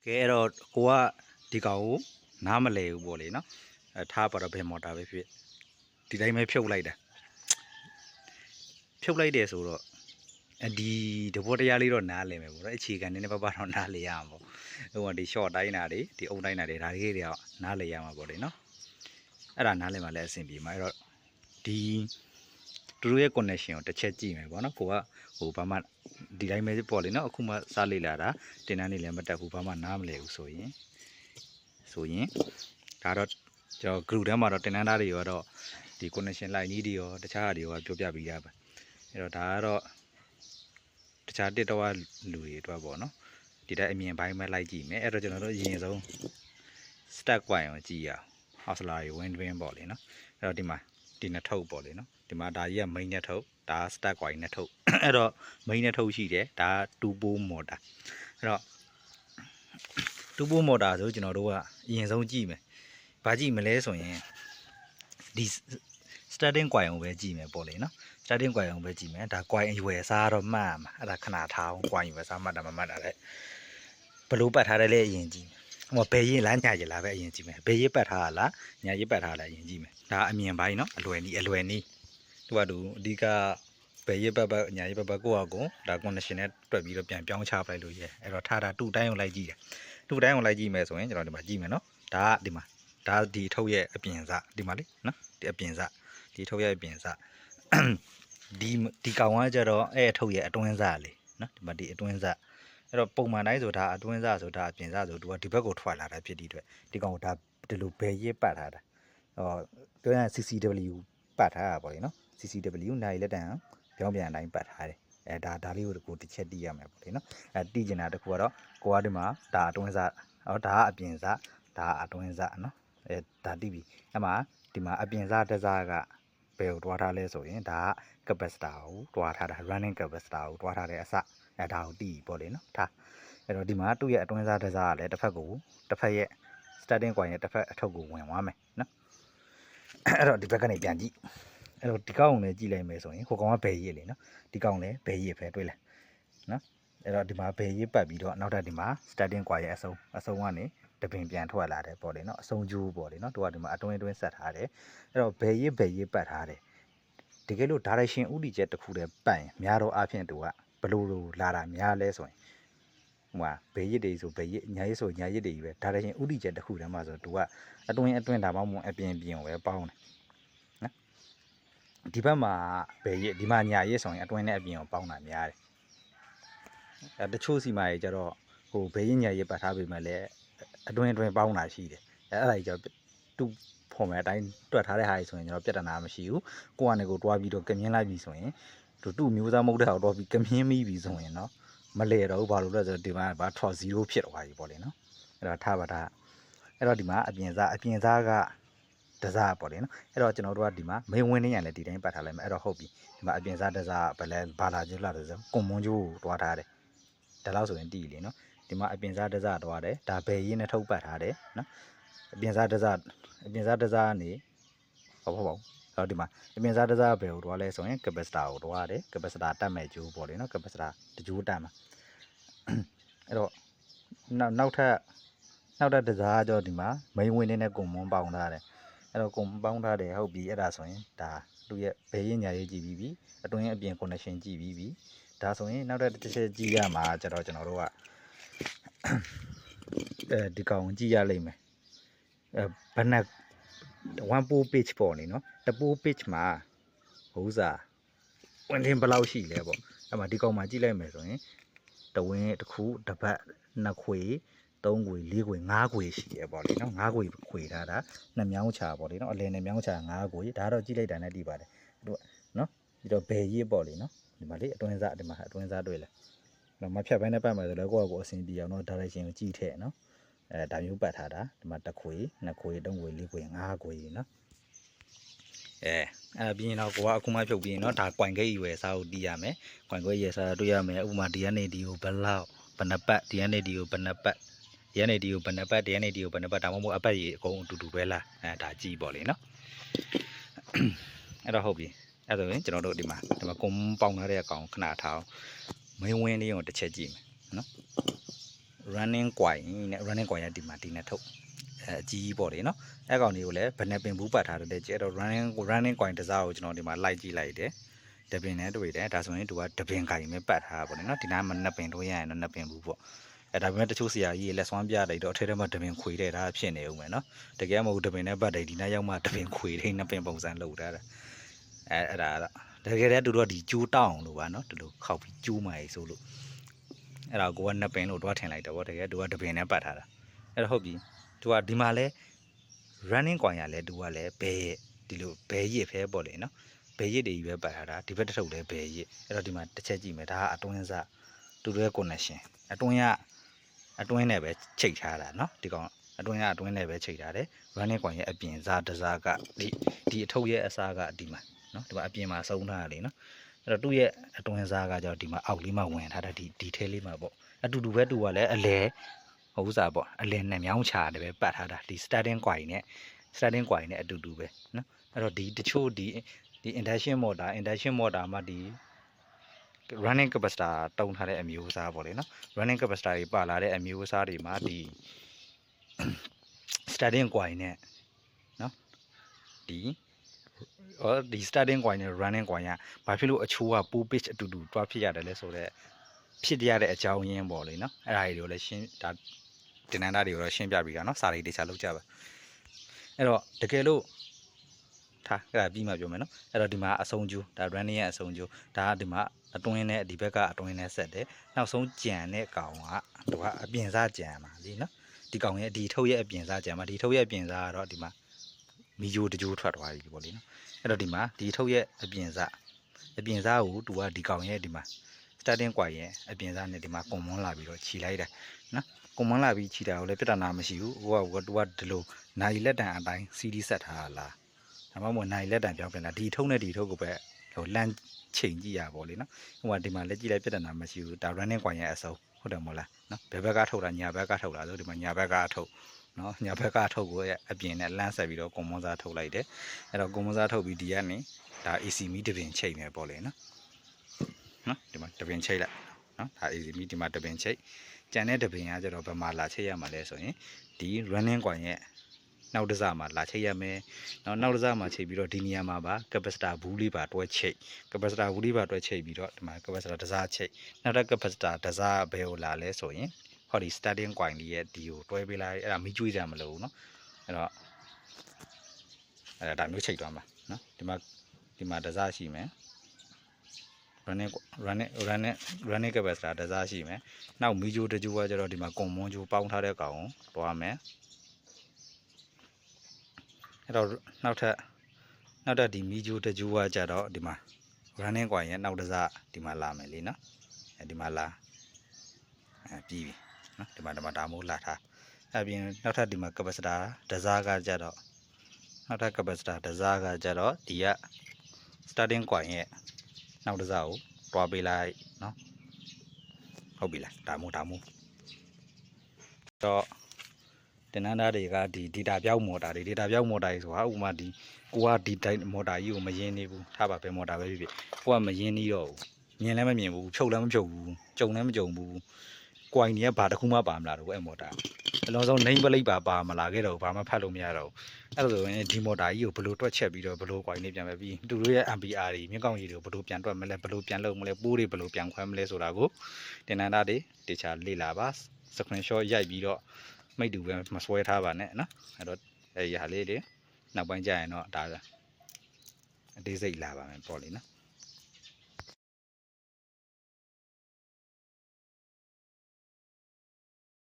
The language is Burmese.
ကဲအဲ့တော့ကိုကဒီကောင်ကိုနားမလဲဘူးပေါ့လေနော်ထားပါတော့ဘယ်မော်တာပဲဖြစ်ဒီတိုင်းပဲဖြုတ်လိုက်တာဖြုတ်လိုက်တယ်ဆိုတော့ဒီတဘောတရားလေးတော့နားလည်မယ်ပေါ့နော်အခြေခံနည်းနည်းပါးပါးတော့နားလည်ရမှာပေါ့ဟိုကဒီ short တိုင်းတာတွေဒီအုံတိုင်းတာတွေဒါလေးတွေကနားလည်ရမှာပေါ့လေနော်အဲ့ဒါနားလည်မှလည်းအဆင်ပြေမှာအဲ့တော့ဒီသူတို့ရဲ့ connection ကိုတစ်ချက်ကြည့်မယ်ပေါ့နော်ကိုကဟိုဘာမှဒီတိုင်းပဲပေါ့လေနော်အခုမှစလေ့လာတာတင်တန်းနေလည်းမတက်ဘူးဘာမှနားမလဲဘူးဆိုရင်ဒါတော့ကျွန်တော် group ထဲမှာတော့တင်တန်းသားတွေရောတော့ဒီ connection line ကြီးတွေရောတခြားဟာတွေရောပြောပြပြီးရပါအဲ့တော့ဒါကတော့တခြားတစ်တော့လူတွေအတွက်ပေါ့နော်ဒီတိုင်းအမြင်ပိုင်းပဲလိုက်ကြည့်မယ်အဲ့တော့ကျွန်တော်တို့အရင်ဆုံး stack ကွိုင်ကိုကြည့်ရအောင် hustler တွေ win win ပေါ့လေနော်အဲ့တော့ဒီမှာဒီနှစ်ထုပ်ပေါ့လေနော်ဒီမှာဒါကြီးက main နှစ်ထုပ်ဒါ stack ကွိုင်နှစ်ထုပ်အဲ့တော့ main နှစ်ထုပ်ရှိတယ်ဒါက2 motor အဲ့တော့2 motor ဆိုကျွန်တော်တို့ကအရင်ဆုံးကြည့်မယ်ဘာကြည့်မလဲဆိုရင်ဒီ starting ကွိုင်ကိုပဲကြည့်မယ်ပေါ့လေနော် starting ကွိုင်ကိုပဲကြည့်မယ်ဒါကွိုင်အရွယ်စားတော့မှတ်မှာအဲ့ဒါခဏထားအောင်ကွိုင်ရွယ်စားမှတ်တာမမှတ်တာလေဘလို့ပတ်ထားတယ်လေအရင်ကြည့်ဟိုဘယ်ရင်လားညာရလားပဲအရင်ကြည့်မယ်ဘယ်ရင်ပတ်ထားတာလားညာရင်ပတ်ထားလားအရင်ကြည့်မယ်ဒါအမြင်ပိုင်းနော်အလွယ်နီးသူကသူအဓိကဘယ်ရင်ပတ်ညာရင်ပတ်ကိုယ့်ဟာကိုဒါ connection နဲ့တွက်ပြီးတော့ပြန်ပြောင်းချပလိုက်လို့ရဲအဲ့တော့ထားတာတူတိုင်းကိုလိုက်ကြည့်တယ်တူတိုင်းကိုလိုက်ကြည့်မယ်ဆိုရင်ကျွန်တော်ဒီမှာကြည့်မယ်နော်ဒါကဒီမှာဒါဒီထုတ်ရဲ့အပြင်စဒီမှာလေနော်ဒီအပြင်စဒီထုတ်ရဲ့အပြင်စဒီကောင်ကကြတော့အဲ့ထုတ်ရဲ့အတွင်းစလေနော်ဒီမှာဒီအတွင်းစအဲ့တော့ပုံမှန်တိုင်းဆိုတာအတွင်းစဆိုတာအပြင်စဆိုသူကဒီဘက်ကိုထွက်လာတာဖြစ်ဒီအတွက်ဒီကောင်ဒါဒီလိုဘယ်ရစ်ပတ်ထားတာဟောပြောရရင် CCW ပတ်ထားတာပေါ့လေနော် CCW နိုင်လက်တံပြောင်းပြန်တိုင်းပတ်ထားတယ်အဲဒါလေးကိုတစ်ချက်တီးရမယ်ပေါ့လေနော်အဲတီးကျင်တာတခုကတော့ကိုကဒီမှာဒါအတွင်းစဟောဒါကအပြင်စဒါအတွင်းစနော်အဲဒါတီးပြီအဲ့မှာဒီမှာအပြင်စတစ်စကဘယ်ကိုတွားထားလဲဆိုရင်ဒါက capacitor ကိုတွားထားတာ running capacitor ကိုတွားထားတဲ့အစအဲဒါကိုတီးပေါ့လေနော်ထားအဲ့တော့ဒီမှာသူ့ရဲ့အတွင်းစားတစ်စားကလည်းတစ်ဖက်ရဲ့ starting coin ရဲ့တစ်ဖက်အထုပ်ကိုဝင်သွားမယ်နော်အဲ့တော့ဒီဘက်ကနေပြန်ကြည့်အဲ့တော့ဒီကောင်းလည်းကြည့်လိုက်မယ်ဆိုရင်ဟိုကောင်ကဘယ်ရစ်လေနော်ဒီကောင်လည်းဘယ်ရစ်ပဲတွေ့လားနော်အဲ့တော့ဒီမှာဘယ်ရစ်ပတ်ပြီးတော့နောက်ထပ်ဒီမှာ starting coin ရဲ့အစုံကနေတပင်ပြန်ထွက်လာတယ်ပေါ့လေနော်အစုံကျိုးပေါ့လေနော်သူကဒီမှာအတွင်းဆက်ထားတယ်အဲ့တော့ဘယ်ရစ်ပတ်ထားတယ်တကယ်လို့ direction ဥတီချက်တစ်ခုတည်းပတ်ရင်များတော့အဖြစ်သူကဘလို့လာတာများလဲဆိုရင်ဟိုမှာဘယ်ရစ်တွေဆိုဘယ်ရစ်ညာရစ်ဆိုညာရစ်တွေပဲဒါတချင်းဥတီချက်တစ်ခုတည်းမှာဆိုသူကအတွင်းဒါမှမဟုတ်အပြင်ကိုပဲပေါင်းတယ်နော်ဒီဘက်မှာဘယ်ရစ်ဒီမှာညာရစ်ဆိုရင်အတွင်းနဲ့အပြင်ကိုပေါင်းတာများတယ်အဲတချို့စီမှာကြီးကျတော့ဟိုဘယ်ရစ်ညာရစ်ပတ်ထားပေမဲ့လည်းအတွင်းပေါင်းတာရှိတယ်အဲအဲ့ဒါကြီးကျတော့သူ့ဖော်မယ်အတိုင်းတွက်ထားတဲ့ဟာကြီးဆိုရင်ကျွန်တော်ပြဿနာမရှိဘူးကိုကနေကိုတွားပြီးတော့ကမြင်းလိုက်ပြီဆိုရင်သူ့မျိုးသားမဟုတ်တဲ့ဟာကိုတွားပြီးကမြင်းမိပြီဆိုရင်နော်မလဲတော့ဘူးဘာလို့လဲဆိုတော့ဒီမှာဘာထော့0ဖြစ်သွားပြီပေါ့လေနော်အဲ့တော့ထားပါတာအဲ့တော့ဒီမှာအပြင်စားကတစားပေါ့လေနော်အဲ့တော့ကျွန်တော်တို့ကဒီမှာမိန်ဝင်နေရလဲဒီတိုင်းပတ်ထားလိုက်မယ်အဲ့တော့ဟုတ်ပြီဒီမှာအပြင်စားတစားဘယ်လဲဘာလာကျလာတယ်ဆိုကွန်မွန်ကျိုးကိုတွားထားတယ်ဒါလို့ဆိုရင်တီးလေနော်ဒီမှာအပြင်စားတစားတွားတယ်ဒါဘယ်ရင်းနဲ့ထုတ်ပတ်ထားတယ်နော်အပြင်စားတစားကနေဟုတ်တော့ဒီမှာအပြင်စားတစားဘယ်ကိုတွားလဲဆိုရင် capacitor ကိုတွားတယ် capacitor တက်မဲ့ကျိုးပေါ့လေနော် capacitor တကျိုးတက်မှာအဲ့တော့နောက်ထပ်တစားကြောဒီမှာမိန်ဝင်နေတဲ့ကွန်မွန်ပေါင်းထားတယ်အဲ့တော့ကွန်ပေါင်းထားတယ်ဟုတ်ပြီအဲ့ဒါဆိုရင်ဒါသူ့ရဲ့ဘယ်ရင်းညာရေးကြည့်ပြီးပြီအတွင်းအပြင် connection ကြည့်ပြီးပြီဒါဆိုရင်နောက်ထပ်တစ်ချက်ကြည့်ရမှာကျတော့ကျွန်တော်တို့ကဒီကောင်ကြည့်ရလိမ့်မယ်ဘယ်နဲ့1 pool page ပေါ့နေနော်တပိုး page မှာဟိုးစားဝင်ထင်းဘယ်လောက်ရှိလဲပေါ့အဲ့မှာဒီကောင်မှာကြည့်လိုက်မယ်ဆိုရင်တဝင်းတစ်ခုတစ်ပတ်နှစ်ခွေ3ခွေ4ခွေ5ခွေရှိရပေါ့လေနော်5ခွေခွေထားတာနှစ်မြောင်းချပေါ့လေနော်အလယ်နဲ့မြောင်းချ5ခွေဒါတော့ကြည့်လိုက်တာနဲ့တည်ပါတယ်တို့နော်ဒီတော့ဘယ်ရစ်ပေါ့လေနော်ဒီမှာလေအတွင်းစားဒီမှာအတွင်းစားတွေ့လားတော့မဖြတ်ဘဲနဲ့ပတ်မယ်ဆိုတော့ကိုယ့်အစဉ်ပြေအောင်နော် direction ကိုကြည့်ထည့်နော်ဒါမျိုးပတ်ထားတာဒီမှာ1ခွေ2ခွေ3ခွေ4ခွေ5ခွေနော်ပြီးရင်တော့ကိုကအခုမှဖြုတ်ပြီးရင်တော့ဒါကွိုင်ကိတ်ရွယ်စားကိုတီးရမယ်ကွိုင်ကိတ်ရွယ်စားတွေ့ရမယ်ဥပမာဒီကနေဒီကိုဘယ်လောက်ဘယ်နှပတ်ဒီကနေဒီကိုဘယ်နှပတ်ဒီကနေဒီကိုဘယ်နှပတ်ဒီကနေဒီကိုဘယ်နှပတ်ဒါမှမဟုတ်အပတ်ကြီးအကုန်အတူတူပဲလားဒါကြည့်ပေါ့လေနော်အဲ့တော့ဟုတ်ပြီအဲ့ဆိုရင်ကျွန်တော်တို့ဒီမှာကွန်ပေါင်းထားတဲ့အကောင်ခဏထားအောင်မင်းဝင်းလေးကိုတစ်ချက်ကြည့်မယ်နော် running coin နဲ့ running coin ရဒီမှာဒီနဲ့ထုတ်အကြီးပေါ့လေနော်အဲ့ကောင်တွေကိုလည်းဘယ်နဲ့ပင်ဘူးပတ်ထားတဲ့ကျဲတော့ running coin တစားကိုကျွန်တော်ဒီမှာလိုက်ကြည့်လိုက်တယ်တပင်နဲ့တွေ့တယ်ဒါဆိုရင်သူကတပင်ကိုင်ပဲပတ်ထားတာပေါ့လေနော်ဒီနားမှာနှစ်ပင်တို့ရရင်တော့နှစ်ပင်ဘူးပေါ့အဲ့ဒါပေမဲ့တချို့ဆရာကြီးလက်စွမ်းပြလိုက်တော့အထက်ထဲမှာတပင်ခွေတဲ့ဒါဖြစ်နေဦးမယ်နော်တကယ်မဟုတ်တပင်နဲ့ပတ်တယ်ဒီနားရောက်မှတပင်ခွေတဲ့နှစ်ပင်ပုံစံလုပ်ထားတာအဲ့ဒါတကယ်တည်းသူတို့ကဒီကျိုးတောင်းလို့ပါနော်ဒီလိုခောက်ပြီးကျိုးမှရေးဆိုလို့အဲ့ဒါကိုကနှစ်ပင်လို့တွားထင်လိုက်တော့ဗောတကယ်သူကတပင်နဲ့ပတ်ထားတာအဲ့တော့ဟုတ်ပြီသူကဒီမှာလဲ running coin ရလဲသူကလဲဘဲဒီလိုဘဲရစ်ဖဲပေါ့လေနော်ဘဲရစ်တွေကြီးပဲပတ်ထားတာဒီဘက်တစ်ထုပ်လဲဘဲရစ်အဲ့တော့ဒီမှာတစ်ချက်ကြည့်မယ်ဒါကအတွင်းစတူတွဲ connection အတွင်းနဲ့ပဲချိတ်ထားတာနော်ဒီကောင်အတွင်းနဲ့ပဲချိတ်ထားတယ် running coin ရဲ့အပြင်စားတစားကဒီအထုပ်ရဲ့အစားကဒီမှာနော်ဒီမှာအပြင်မှာစုံထားတာလေနော်အဲ့တော့သူ့ရဲ့အတွင်းစားကကြောင့်ဒီမှာအောက်လေးမှာဝင်ထားတာဒီထဲလေးမှာပေါ့အတူတူပဲသူကလည်းအလဲဟုတ်စားပေါ့အလင်းနဲ့မြောင်းချတယ်ပဲပတ်ထားတာဒီ starting coin နဲ့အတူတူပဲနော်အဲ့တော့ဒီတချို့ဒီ induction motor မှာဒီ running capacitor တုံးထားတဲ့အမျိုးအစားပေါ့လေနော် running capacitor တွေပါလာတဲ့အမျိုးအစားတွေမှာဒီ starting coin နဲ့နော်ဒီ starting coin နဲ့ running coin ကဘာဖြစ်လို့အချိုးကပိုး pitch အတူတူတွားဖြစ်ရတယ်လဲဆိုတော့ဖြစ်ရတဲ့အကြောင်းရင်းပေါ့လေနော်အဲ့ဒါတွေကိုလည်းရှင်းဒါတင်နန်းသားတွေကိုတော့ရှင်းပြပြီးတာနော်စာရိတ်တေချာလောက်ကြပါအဲ့တော့တကယ်လို့ထားအဲ့ဒါပြီးမှပြောမယ်နော်အဲ့တော့ဒီမှာအဆုံးကျိုးဒါ running ရဲ့အဆုံးကျိုးဒါကဒီမှာအတွင်းနဲ့ဒီဘက်ကအတွင်းနဲ့ဆက်တယ်နောက်ဆုံးကြံတဲ့ကောင်ကသူကအပြင်စားကြံမှာလीနော်ဒီကောင်ရဲ့ဒီထုတ်ရဲ့အပြင်စားကြံမှာဒီထုတ်ရဲ့အပြင်စားကတော့ဒီမှာမီဂျိုတကြိုးထွက်သွားပြီပေါ့လीနော်အဲ့တော့ဒီမှာဒီထုတ်ရဲ့အပြင်စားကိုသူကဒီကောင်ရဲ့ဒီမှာ starting coin ရဲ့အပြင်စားနဲ့ဒီမှာကွန်မွန်းလာပြီးတော့ခြိလိုက်တယ်နော်ကွန်မွန်းလာပြီးခြိတာကိုလည်းပြဿနာမရှိဘူးဟိုကသူကဒီလိုနိုင်လက်တန်အတိုင်း CD ဆက်ထားတာလားဒါမှမဟုတ်နိုင်လက်တန်ပြောင်းပြန်တာဒီထုံးနဲ့ဒီထုံးကိုပဲဟိုလမ်းချိန်ကြည့်ရပါလေနော်ဟိုကဒီမှာလက်ကြည့်လိုက်ပြဿနာမရှိဘူးဒါ running coin ရဲ့အစုံဟုတ်တယ်မို့လားနော်ဘယ်ဘက်ကထုတ်တာညာဘက်ကထုတ်တာဆိုဒီမှာညာဘက်ကထုတ်နော်ညာဘက်ကထုတ်ကိုအပြင်နဲ့လမ်းဆက်ပြီးတော့ကွန်မွန်းစားထုတ်လိုက်တယ်အဲ့တော့ကွန်မွန်းစားထုတ်ပြီးဒီကနေဒါ AC မီတပင်ချိန်မယ်ပေါ့လေနော်ဒီမှာတပင်ချိတ်လိုက်နော်ဒါ AC မီဒီမှာတပင်ချိတ်ကြံတဲ့တပင်ကကျတော့ဘယ်မှာလာချိတ်ရမှာလဲဆိုရင်ဒီ running coin ရဲ့နောက်တစ်စမှာလာချိတ်ရမယ်နောက်တစ်စမှာချိတ်ပြီးတော့ဒီနေရာမှာပါ capacitor ဘူးလေးပါတွဲချိတ် capacitor ဘူးလေးပါတွဲချိတ်ပြီးတော့ဒီမှာ capacitor တစ်စားချိတ်နောက်တစ် capacitor တစ်စားဘယ်ကိုလာလဲဆိုရင်ဟောဒီ starting coin လေးရဲ့ဒီကိုတွဲပေးလိုက်အဲ့ဒါမီးကျွေးကြမလို့ဘူးเนาะအဲ့တော့ဒါမျိုးချိတ်သွားမှာเนาะဒီမှာတစ်စားရှိမယ် running capacitor တစားရှိမယ်နောက်မီဂျိုတကြိုးကကျတော့ဒီမှာကွန်မွန်ဂျိုးပေါင်းထားတဲ့ကောင်ကိုတွားမယ်အဲ့တော့နောက်ထပ်ဒီမီဂျိုတကြိုးကကျတော့ဒီမှာ running coin ရဲ့နောက်တစားဒီမှာလာမယ်လीနော်ဒီမှာလာပြီးပြီနော်ဒီမှာဒါမိုးလာထားအပြင်နောက်ထပ်ဒီမှာ capacitor တစားကကျတော့နောက်ထပ် capacitor တစားကကျတော့ဒီက starting coin ရဲ့နောက်တစ်စားကိုတွားပေးလိုက်နော်ဟုတ်ပြီလားဒါမို့တော့တင်နန်းသားတွေကဒီ data ပြောင်းမော်တာတွေဆိုတာဥပမာဒီကိုကဒီမော်တာကြီးကိုမရင်းနေဘူးထားပါပဲမော်တာပဲဖြစ်ကိုကမရင်းနေတော့ဘူးမြင်လည်းမမြင်ဘူးဖြုတ်လည်းမဖြုတ်ဘူးကြုံလည်းမကြုံဘူးကွိုင်တွေကဘာတစ်ခုမှပါမလာတော့ဘူးအဲ့မော်တာအလုံးစုံ name plate ပါမလာခဲ့တော့ဘာမှဖတ်လို့မရတော့ဘူးအဲ့လိုဆိုရင်ဒီမော်တာကြီးကိုဘယ်လိုတွက်ချက်ပြီးတော့ဘယ်လိုကွိုင်နေပြန်ပဲပြီးသူတို့ရဲ့ MPR တွေမြင့်ကောင်းကြီးတွေကိုဘယ်လိုပြန်တွက်မလဲဘယ်လိုပြန်လုပ်မလဲပိုးတွေဘယ်လိုပြန်ခွဲမလဲဆိုတာကိုတင်နန်းသားတွေတခြားလေ့လာပါ screenshot ရိုက်ပြီးတော့မိတ်တူပဲမဆွဲထားပါနဲ့နော်အဲ့တော့အဲ့ဒီဟာလေးတွေနောက်ပိုင်းကျရင်တော့ဒါအသေးစိတ်လာပါမယ်ပေါ့လေနော်